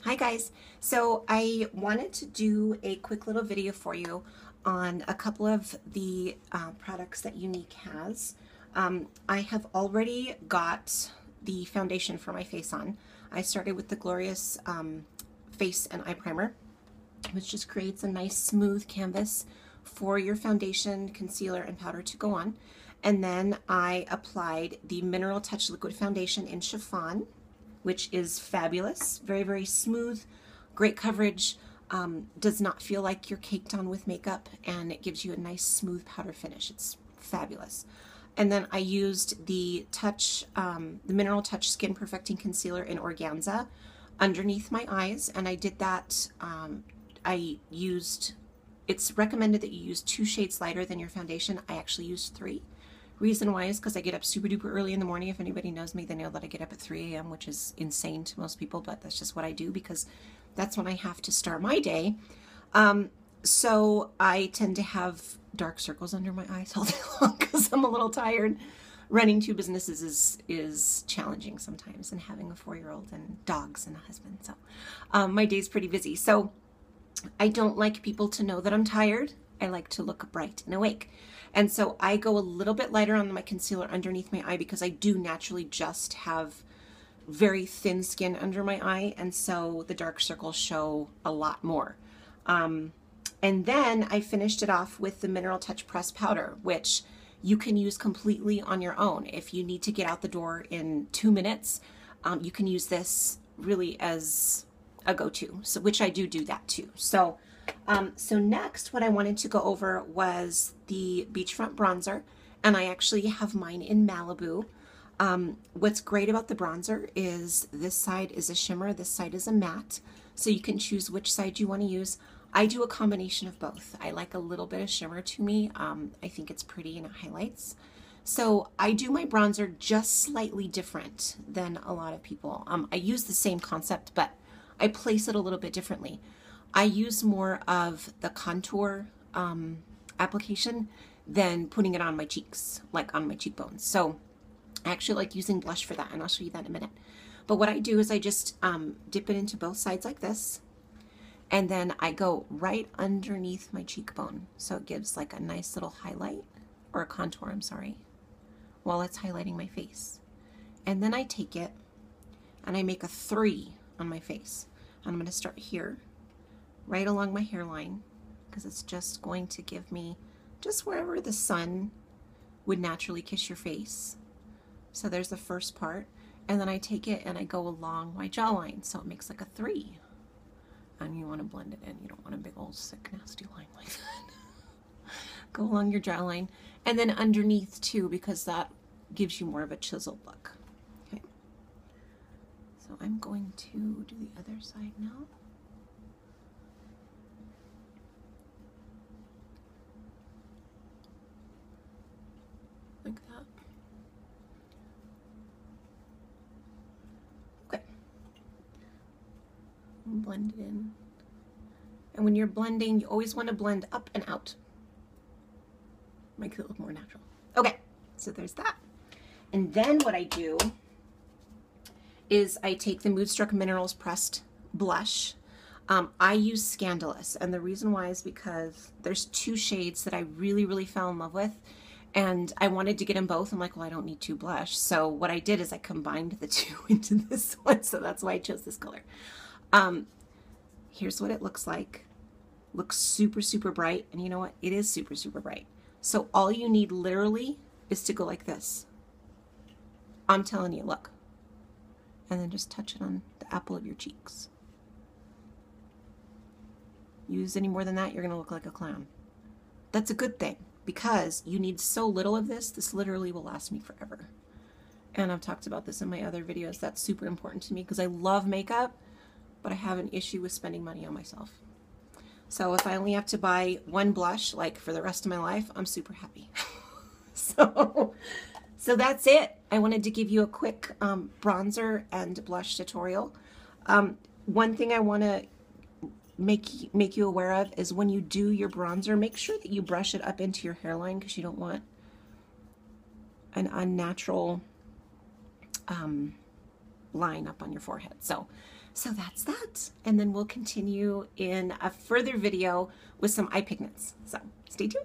Hi guys. So I wanted to do a quick little video for you on a couple of the products that Younique has. I have already got the foundation for my face on. I started with the Glorious face and eye primer, which just creates a nice smooth canvas for your foundation, concealer, and powder to go on. And then I applied the Mineral Touch Liquid Foundation in Chiffon, which is fabulous. Very, very smooth, great coverage, does not feel like you're caked on with makeup, and it gives you a nice smooth powder finish. It's fabulous. And then I used the Mineral Touch Skin Perfecting Concealer in Organza underneath my eyes, and I did that, it's recommended that you use 2 shades lighter than your foundation. I actually used 3. Reason why is because I get up super duper early in the morning. If anybody knows me, they know that I get up at 3 a.m., which is insane to most people, but that's just what I do because that's when I have to start my day. So I tend to have dark circles under my eyes all day long because I'm a little tired. Running 2 businesses is challenging sometimes, and having a 4-year-old and dogs and a husband. So my day's pretty busy. So I don't like people to know that I'm tired. I like to look bright and awake. And so I go a little bit lighter on my concealer underneath my eye because I do naturally just have very thin skin under my eye, and so the dark circles show a lot more. And then I finished it off with the Mineral Touch Press Powder, which you can use completely on your own. If you need to get out the door in 2 minutes, you can use this really as a go-to, so which I do that too. So next, what I wanted to go over was the Beachfront Bronzer, and I actually have mine in Malibu. What's great about the bronzer is this side is a shimmer, this side is a matte, so you can choose which side you want to use. I do a combination of both. I like a little bit of shimmer to me. I think it's pretty and it highlights. So I do my bronzer just slightly different than a lot of people. I use the same concept, but I place it a little bit differently. I use more of the contour application than putting it on my cheeks, like on my cheekbones. So I actually like using blush for that, and I'll show you that in a minute. But what I do is I just dip it into both sides like this, and then I go right underneath my cheekbone. So it gives like a nice little highlight, or a contour, I'm sorry, while it's highlighting my face. And then I take it and I make a 3 on my face. And I'm going to start here, right along my hairline, because it's just going to give me just wherever the sun would naturally kiss your face. So there's the first part, and then I take it and I go along my jawline, so it makes like a 3. And you want to blend it in. You don't want a big old sick nasty line like that. Go along your jawline, and then underneath too, because that gives you more of a chiseled look. Okay. So I'm going to do the other side now. Like that. Okay. Blend it in. And when you're blending, you always want to blend up and out. Makes it look more natural. Okay, so there's that. And then what I do is I take the Moodstruck Minerals Pressed Blush. I use Scandalous, and the reason why is because there's 2 shades that I really, really fell in love with, and I wanted to get them both. I'm like, well, I don't need 2 blush. So what I did is I combined the 2 into this one, so that's why I chose this color. Here's what it looks like. Looks super, super bright, and you know what? It is super, super bright. So all you need literally is to go like this. I'm telling you, look. And then just touch it on the apple of your cheeks. Use any more than that, you're going to look like a clown. That's a good thing, because you need so little of this. This literally will last me forever. And I've talked about this in my other videos. That's super important to me because I love makeup, but I have an issue with spending money on myself. So if I only have to buy 1 blush, like for the rest of my life, I'm super happy. So that's it. I wanted to give you a quick bronzer and blush tutorial. One thing I want to make you aware of is when you do your bronzer, make sure that you brush it up into your hairline, because you don't want an unnatural line up on your forehead. So So that's that. And then we'll continue in a further video with some eye pigments. So stay tuned.